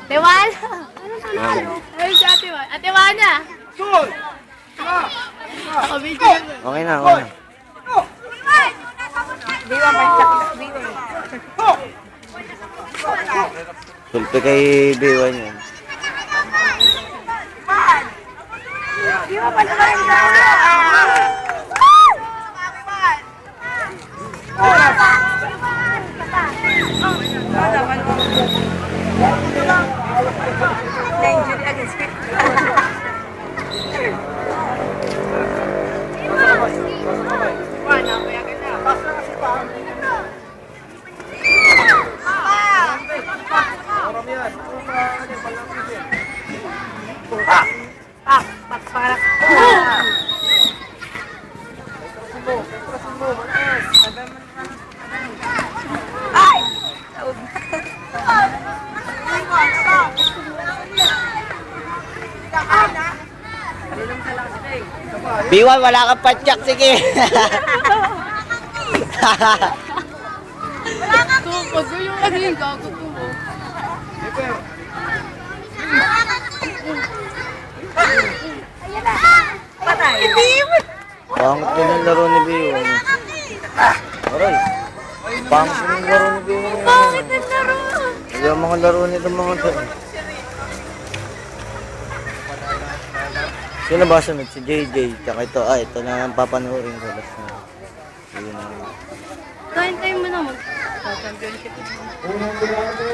Tewan! Ay, si Ate Wan. Ate Wana! Ako, video. Okay na, okay na. Biwa, may biwa. Sulpi kay B1 yan. Biwa pa naman yung injury against it. B1, wala kang patyak, sige. Tukod ko yung ano yung gago ko. Patay. Pangit din ang laro ni B1. Aray. Pangit din ang laro ni B1. Bakit ang laro? Hindi ang mga laro nito mga to. Sino ba sunod? Si JJ. Tsaka ito. Ito na ang papanoorin ko. Basta. Yun na. Kain tayo mo na mag-championship.